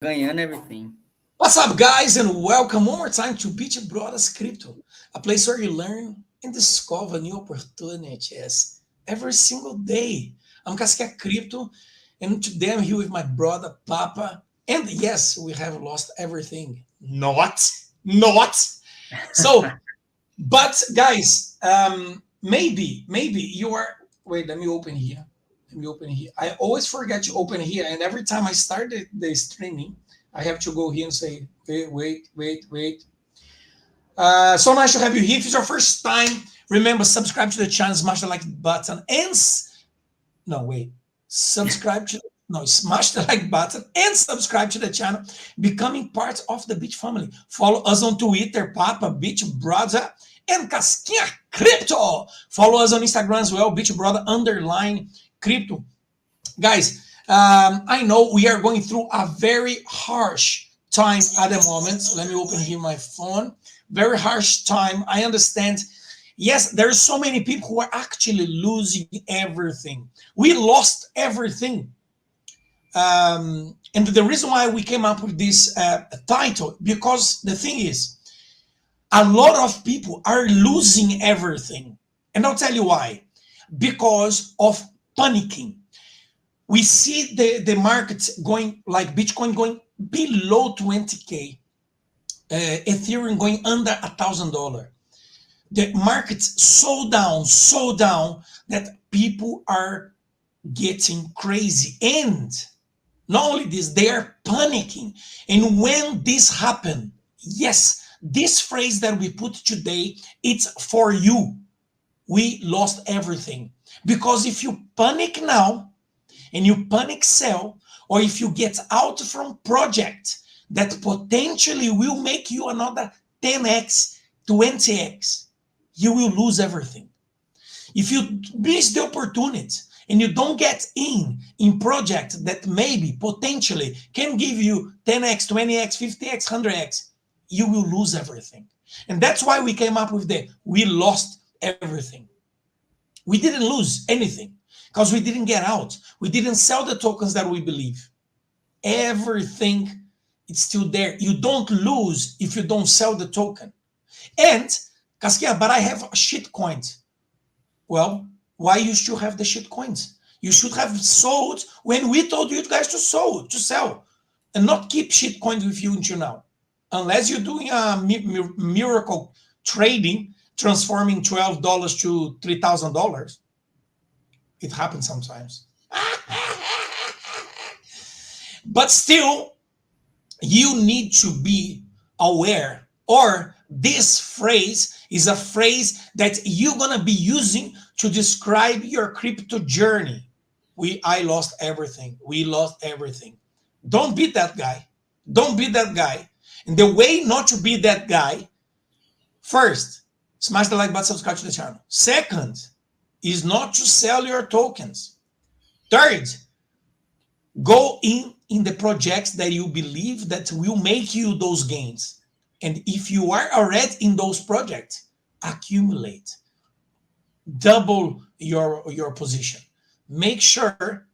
Ganhando everything. What's up, guys, and welcome one more time to BitBrothers Crypto, a place where you learn and discover new opportunities every single day. I'm Casquinha Crypto, and today I'm here with my brother Papa. And yes, we have lost everything. Not. So, but guys, maybe you are. Wait, let me open here. Let me open here. I always forget to open here, and every time I start the streaming, I have to go here and say, wait. So nice to have you here. If it's your first time, remember subscribe to the channel, smash the like button, and no wait, subscribe to no smash the like button and subscribe to the channel, becoming part of the Beach family. Follow us on Twitter, Papa Beach Brother and Casquinha Crypto. Follow us on Instagram as well, Beach Brother underline crypto. Guys, I know we are going through a very harsh time at the moment. Let me open here my phone. Very harsh time. I understand. Yes, there's so many people who are actually losing everything. We lost everything. And the reason why we came up with this title, because the thing is, a lot of people are losing everything. And I'll tell you why. Because of panicking. We see the markets going like Bitcoin going below 20K, Ethereum going under $1,000. The markets so down that people are getting crazy. And not only this, they are panicking. And when this happened, yes, this phrase that we put today, it's for you. We lost everything. Because if you panic now, and you panic sell, or if you get out from project that potentially will make you another 10x, 20x, you will lose everything. If you miss the opportunity and you don't get in project that maybe potentially can give you 10x, 20x, 50x, 100x, you will lose everything. And that's why we came up with we lost everything. We didn't lose anything because we didn't get out. We didn't sell the tokens that we believe. Everything is still there. You don't lose if you don't sell the token. And, Casquinha, but I have shit coins. Well, why you should have the shit coins? You should have sold when we told you guys to sell, and not keep shit coins with you until now. Unless you're doing a miracle trading, transforming $12 to $3,000. It happens sometimes. But still, you need to be aware, or this phrase is a phrase that you're going to be using to describe your crypto journey. I lost everything. We lost everything. Don't be that guy. Don't be that guy. And the way not to be that guy, first, smash the like button, subscribe to the channel. Second, is not to sell your tokens. Third, go in the projects that you believe that will make you those gains. And if you are already in those projects, accumulate. Double your position. Make sure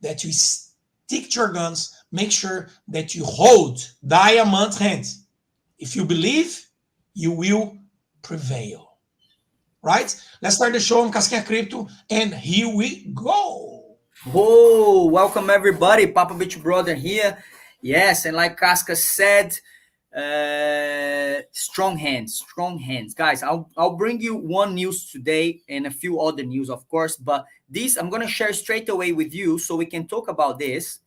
that you stick to your guns. Make sure that you hold diamond hands. If you believe, you will prevail. Right? Let's start the show. I'm Casquinha Crypto, and here we go. Oh, welcome everybody. Papa Beach Brother here. Yes, and like Casca said, strong hands, guys. I'll bring you one news today and a few other news, of course, but this I'm gonna share straight away with you so we can talk about this.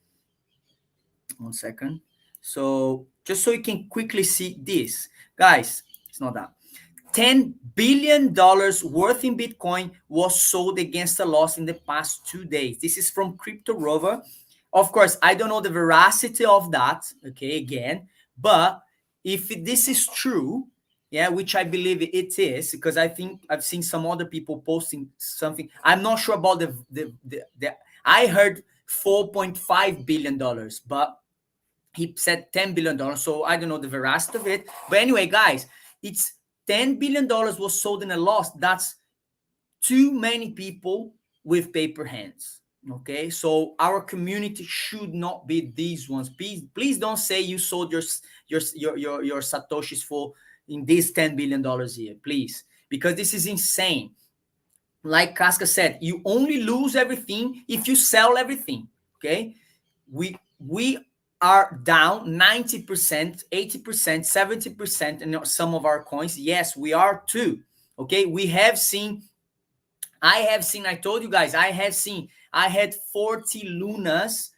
1 second. So just so you can quickly see this, guys. It's not that. $10 billion worth in Bitcoin was sold against a loss in the past 2 days. This is from Crypto Rover. Of course, I don't know the veracity of that, okay, again, but if this is true, yeah, which I believe it is, because I think I've seen some other people posting something. I'm not sure about the I heard $4.5 billion, but he said $10 billion. So I don't know the veracity of it. But anyway, guys, it's $10 billion was sold in a loss. That's too many people with paper hands. Okay, so our community should not be these ones. Please don't say you sold your satoshis for in this $10 billion here, please, because this is insane. Like Casca said, you only lose everything if you sell everything. Okay, we are down 90%, 80%, 70% in some of our coins. Yes, we are too. Okay, we have seen. I have seen. I told you guys. I have seen. I had 40 lunas.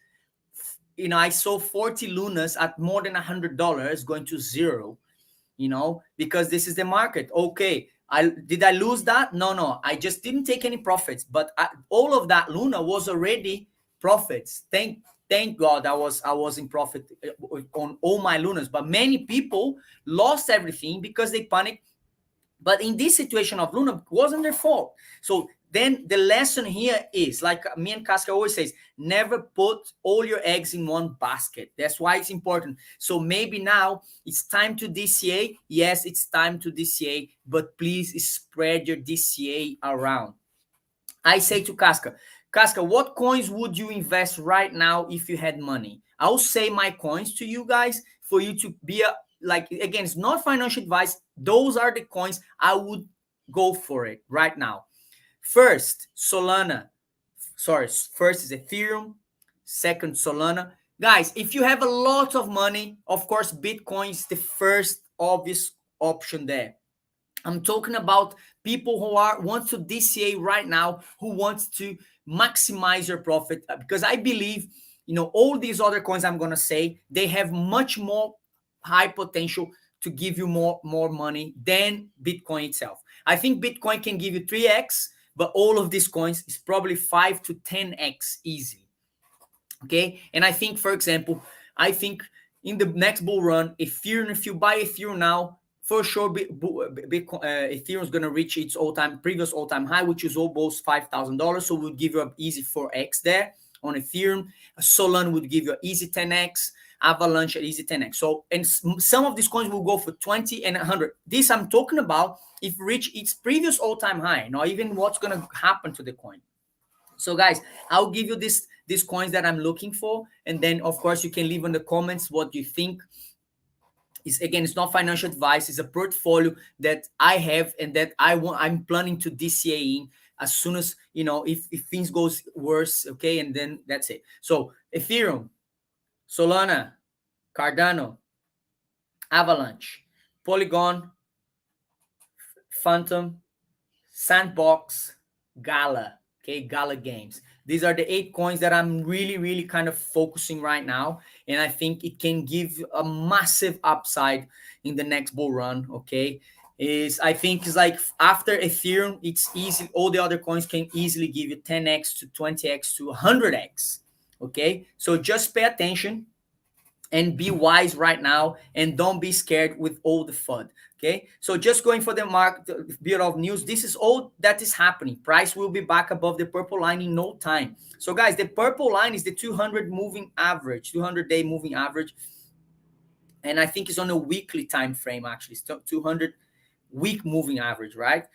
I sold 40 lunas at more than $100, going to zero. Because this is the market. Okay, I lose that? No, I just didn't take any profits, but all of that luna was already profits. Thank God I was in profit on all my lunas, but many people lost everything because they panicked. But in this situation of luna, it wasn't their fault. So then the lesson here is, like me and Casca always says, never put all your eggs in one basket. That's why it's important. So maybe now it's time to DCA. Yes, it's time to DCA, but please spread your DCA around. I say to Casca, what coins would you invest right now if you had money? I'll say my coins to you guys for you to be like, again, it's not financial advice. Those are the coins I would go for it right now. First, Solana. Sorry, first is Ethereum. Second, Solana. Guys, if you have a lot of money, of course, Bitcoin is the first obvious option there. I'm talking about people who want to DCA right now, who wants to maximize your profit, because I believe, all these other coins I'm gonna say, they have much more high potential to give you more money than Bitcoin itself. I think Bitcoin can give you 3x, but all of these coins is probably 5 to 10x easy. Okay, and I think, for example, in the next bull run, if you buy Ethereum now, for sure, Bitcoin, Ethereum is going to reach its previous all-time high, which is almost $5,000. So we'll give you an easy 4x there on Ethereum. Solana would give you an easy 10x. Avalanche an easy 10x. So, and some of these coins will go for 20 and 100. This I'm talking about if reach its previous all-time high, not even what's going to happen to the coin. So guys, I'll give you these coins that I'm looking for, and then of course you can leave in the comments what you think. It's not financial advice. It's a portfolio that I have and that I'm planning to DCA in as soon as, if things goes worse. Okay, and then that's it. So Ethereum, Solana, Cardano, Avalanche, Polygon, Phantom, Sandbox, Gala. Okay, Gala Games. These are the 8 coins that I'm really, really kind of focusing right now. And I think it can give a massive upside in the next bull run. Okay. I think it's like after Ethereum, it's easy. All the other coins can easily give you 10x to 20x to 100x. Okay. So just pay attention and be wise right now, and don't be scared with all the FUD. Okay, so just going for the bit of news. This is all that is happening. Price will be back above the purple line in no time. So guys, the purple line is the 200 moving average, 200-day moving average, and I think it's on a weekly time frame. Actually, it's 200 week moving average, right?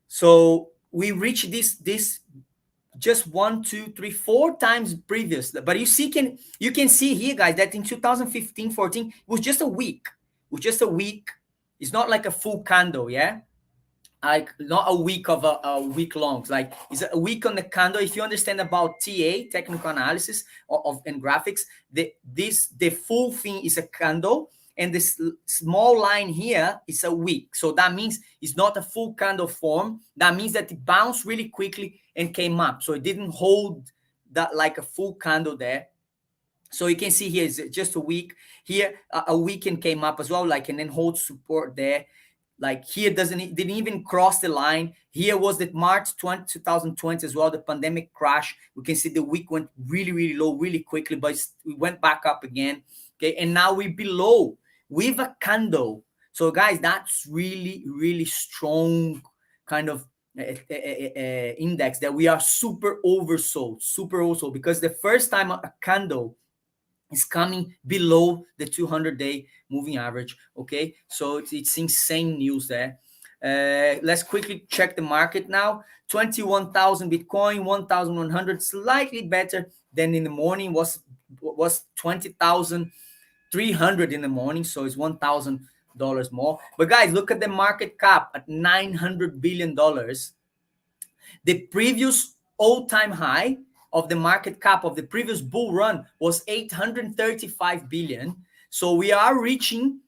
So we reached this just 1, 2, 3, 4 times previous. But you can see here, guys, that in 2015, 14, it was just a week. It was just a week. It's not like a full candle, yeah? Like not a week of a week long. Like it's a week on the candle. If you understand about TA, technical analysis and graphics, the full thing is a candle, and this small line here is a week. So that means it's not a full candle form. That means that it bounced really quickly and came up. So it didn't hold that like a full candle there. So you can see here is just a week. Here a weekend came up as well, like, and then hold support there. Like here didn't even cross the line. Here was the March 2020 as well, the pandemic crash. We can see the week went really, really low really quickly, but we went back up again. Okay, and now we're below with a candle. So guys, that's really, really strong kind of index that we are super oversold, because the first time a candle is coming below the 200-day moving average. Okay, so it's insane news there. Let's quickly check the market now. 21,000 Bitcoin, 1,100, slightly better than in the morning. Was 20,300 in the morning, so it's $1,000 more. But guys, look at the market cap at $900 billion. The previous all-time high of the market cap of the previous bull run was 835 billion. So we are reaching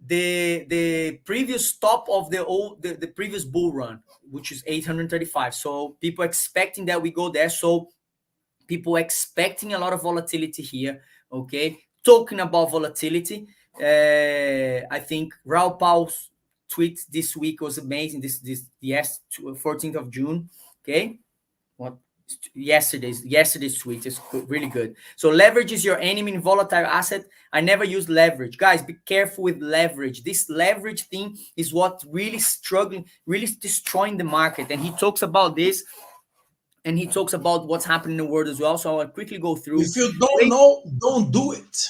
the previous top of the previous bull run, which is 835. So people expecting that we go there. So people expecting a lot of volatility here. Okay, talking about volatility, I think Raul Paul's tweet this week was amazing. Yes, 14th of June. Okay, what yesterday's tweet is really good. So leverage is your enemy in volatile asset. I never use leverage. Guys, be careful with leverage. This leverage thing is what really struggling, really destroying the market. And he talks about this, and he talks about what's happening in the world as well. So I'll quickly go through. If you don't know, don't do it.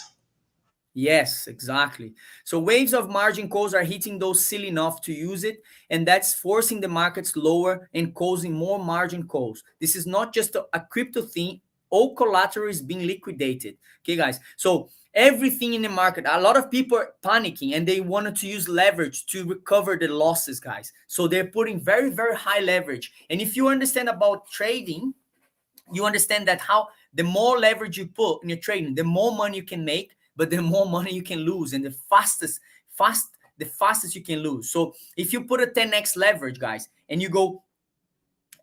Yes, exactly. So waves of margin calls are hitting those silly enough to use it, and that's forcing the markets lower and causing more margin calls. This is not just a crypto thing. All collateral is being liquidated. Okay, guys. So everything in the market, a lot of people are panicking and they wanted to use leverage to recover the losses, guys. So they're putting very, very high leverage. And if you understand about trading, you understand that how the more leverage you put in your trading, the more money you can make, but the more money you can lose, and the fastest you can lose. So if you put a 10x leverage, guys, and you go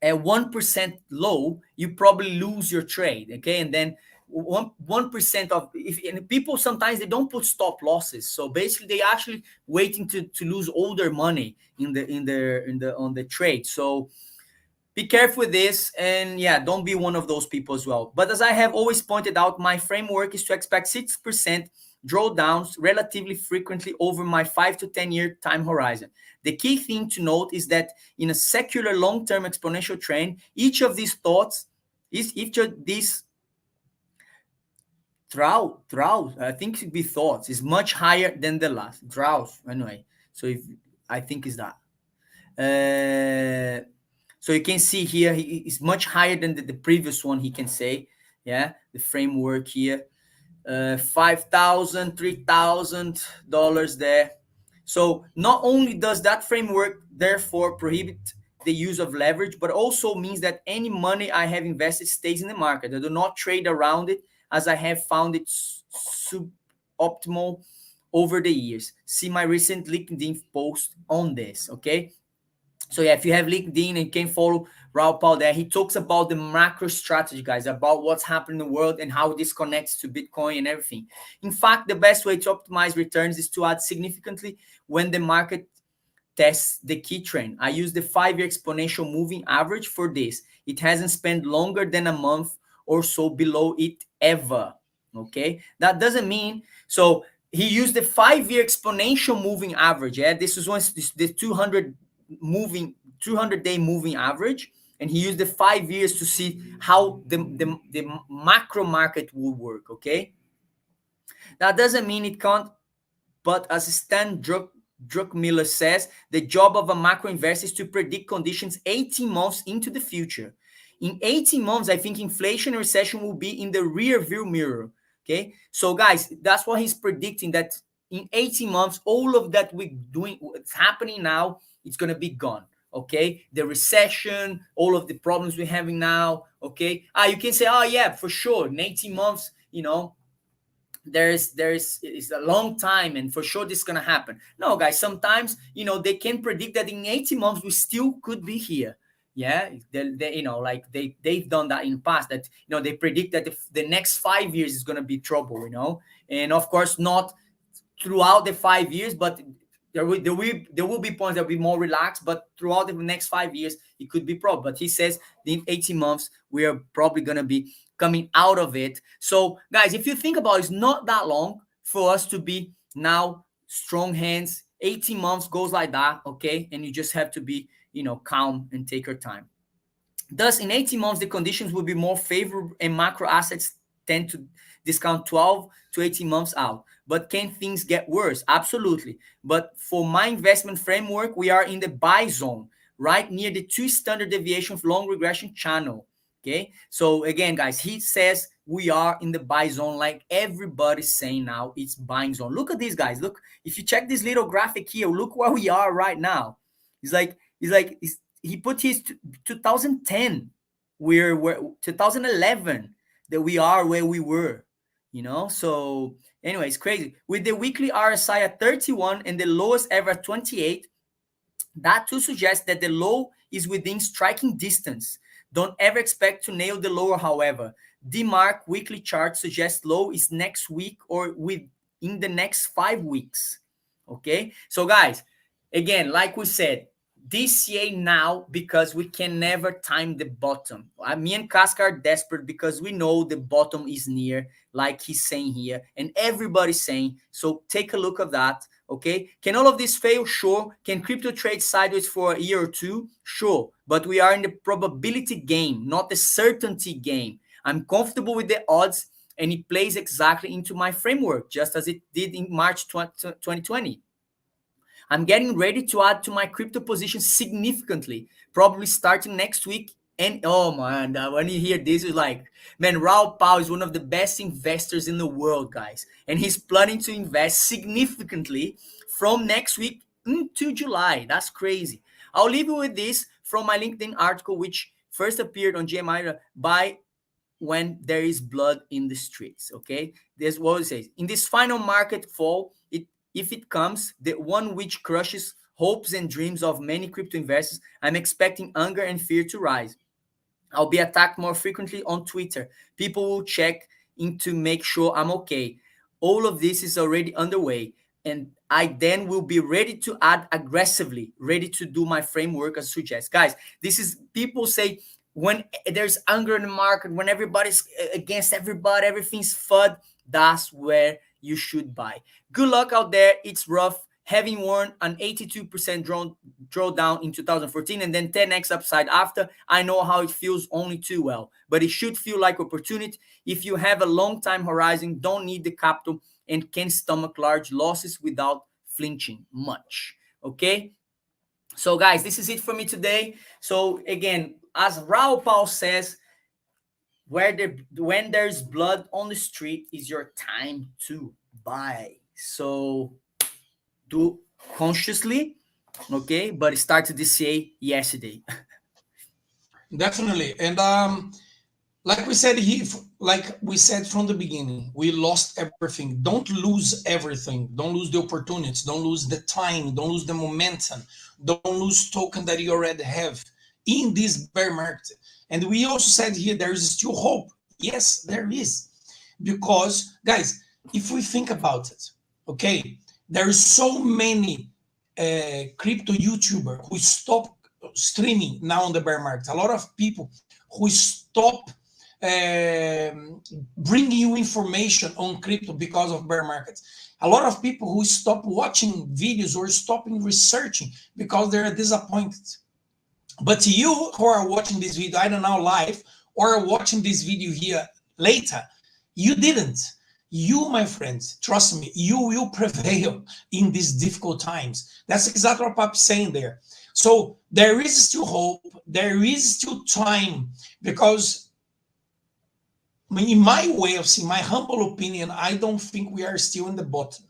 at 1% low, you probably lose your trade. Okay, and then 1% of and people sometimes they don't put stop losses. So basically, they actually waiting to lose all their money on the trade. So be careful with this, and yeah, don't be one of those people as well. But as I have always pointed out, my framework is to expect 6% drawdowns relatively frequently over my 5 to 10 year time horizon. The key thing to note is that in a secular long-term exponential trend, each of these throughout, I think it should be thoughts, is much higher than the last. Drought, anyway. So if I think is that. So you can see here, is much higher than the previous one, he can say. Yeah, the framework here. $5,000, $3,000 there. So not only does that framework therefore prohibit the use of leverage, but also means that any money I have invested stays in the market. I do not trade around it, as I have found it suboptimal over the years. See my recent LinkedIn post on this, okay? So yeah, if you have LinkedIn and you can follow Raul Paul there, he talks about the macro strategy, guys, about what's happening in the world and how this connects to Bitcoin and everything. In fact, the best way to optimize returns is to add significantly when the market tests the key trend. I use the 5-year exponential moving average for this. It hasn't spent longer than a month or so below it ever. Okay, that doesn't mean so. He used the 5-year exponential moving average. Yeah, this is the 200-day moving average, and he used the 5 years to see how the macro market will work. Okay, that doesn't mean it can't, but as Stan Druckenmiller says, the job of a macro investor is to predict conditions 18 months into the future. In 18 months, I think inflation and recession will be in the rear view mirror. Okay, so guys, that's what he's predicting, that in 18 months, all of that we're doing, what's happening now, it's going to be gone. Okay, the recession, all of the problems we're having now. Okay, you can say, oh yeah, for sure, in 18 months, it's a long time, and for sure this is gonna happen. No, guys, sometimes they can predict that in 18 months we still could be here. Yeah, they've done that in the past, that they predict that the next 5 years is gonna be trouble. And of course not throughout the 5 years, but there will be points that will be more relaxed, but throughout the next 5 years it could be problem. But he says in 18 months we are probably gonna be coming out of it. So guys, if you think about it, it's not that long for us to be now strong hands. 18 months goes like that. Okay, and you just have to be calm and take your time. Thus, in 18 months the conditions will be more favorable, and macro assets tend to discount 12 to 18 months out. but can things get worse? Absolutely. But for my investment framework, we are in the buy zone, right near the 2 standard deviation of long regression channel. Okay. So again, guys, he says we are in the buy zone, like everybody's saying now it's buying zone. Look at these guys. Look, if you check this little graphic here, look where we are right now. He put his 2010. We're 2011 that we are where we were, So anyway, it's crazy. With the weekly RSI at 31 and the lowest ever at 28, that too suggests that the low is within striking distance. Don't ever expect to nail the lower, however. DMARC weekly chart suggests low is next week or within the next 5 weeks. Okay, so guys, again, like we said, DCA now because we can never time the bottom. Me and Casca are desperate because we know the bottom is near, like he's saying here, and everybody's saying. So take a look at that. Okay, can all of this fail? Sure. Can crypto trade sideways for a year or two? Sure. But we are in the probability game, not the certainty game. I'm comfortable with the odds, and it plays exactly into my framework, just as it did in March 2020. I'm getting ready to add to my crypto position significantly, probably starting next week. And oh man, when you hear this, it's like, man, Raul Pao is one of the best investors in the world, guys. And he's planning to invest significantly from next week into July. That's crazy. I'll leave you with this from my LinkedIn article, which first appeared on GMI by When There Is Blood in the Streets. Okay, this is what it says. In this final market fall, if it comes, the one which crushes hopes and dreams of many crypto investors, I'm expecting anger and fear to rise. I'll be attacked more frequently on Twitter. People will check in to make sure I'm okay. All of this is already underway, and I then will be ready to add aggressively, ready to do my framework as suggests. Guys, this is, people say, when there's anger in the market, when everybody's against everybody, everything's FUD, that's where you should buy. Good luck out there. It's rough. Having worn an 82% drawdown in 2014 and then 10x upside after, I know how it feels only too well. But it should feel like opportunity. If you have a long time horizon, don't need the capital, and can stomach large losses without flinching much. Okay? So guys, this is it for me today. So again, as Raul Pao says, when there's blood on the street is your time to buy. So do consciously, okay? But start to DCA yesterday. Definitely. And like we said from the beginning, we lost everything. Don't lose everything. Don't lose the opportunities. Don't lose the time. Don't lose the momentum. Don't lose token that you already have in this bear market. And we also said here there is still hope. Yes, there is. Because, guys, if we think about it, okay, there are so many crypto YouTubers who stop streaming now on the bear market. A lot of people who stop bringing you information on crypto because of bear markets. A lot of people who stop watching videos or stopping researching because they're disappointed. But you who are watching this video, I don't know, live, or watching this video here later, you didn't. You, my friends, trust me, you will prevail in these difficult times. That's exactly what Papi's saying there. So there is still hope. There is still time, because in my way of seeing, my humble opinion, I don't think we are still in the bottom.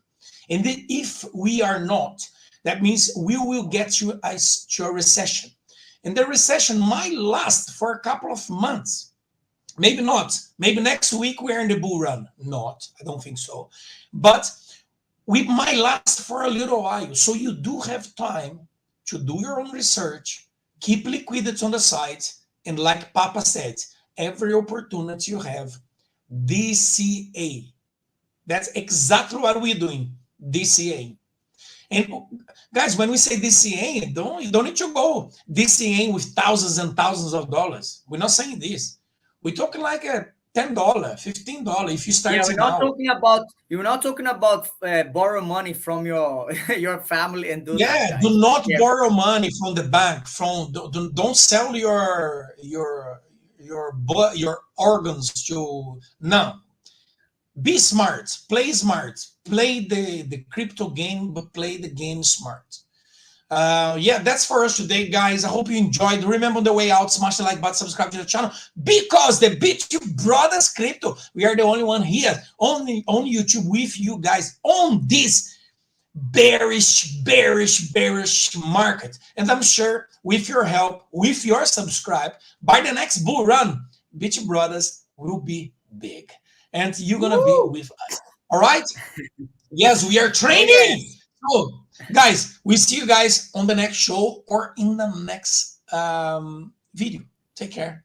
And if we are not, that means we will get to a recession. And the recession might last for a couple of months. Maybe not. Maybe next week we're in the bull run. Not. I don't think so. But we might last for a little while. So you do have time to do your own research, keep liquidity on the side, and like Papa said, every opportunity you have, DCA. That's exactly what we're doing, DCA. And guys, when we say DCA, you don't need to go DCA with thousands and thousands of dollars. We're not saying this. We're talking like a $10, $15 if you start. Yeah, we're not talking about borrow money from your your family and do that. Yeah, Guys. do not borrow money from the bank. Don't sell your organs to no. Be smart, play smart, play the crypto game, but play the game smart. Yeah, that's for us today, guys. I hope you enjoyed. Remember, on the way out, smash the like button, subscribe to the channel, because the BitBrothers Crypto, we are the only one here only on YouTube with you guys on this bearish market. And I'm sure with your help, with your subscribe, by the next bull run, BitBrothers will be big, and you're gonna be with us. All right? Yes, we are Oh training. yes. So, guys, we see you guys on the next show or in the next video. Take care.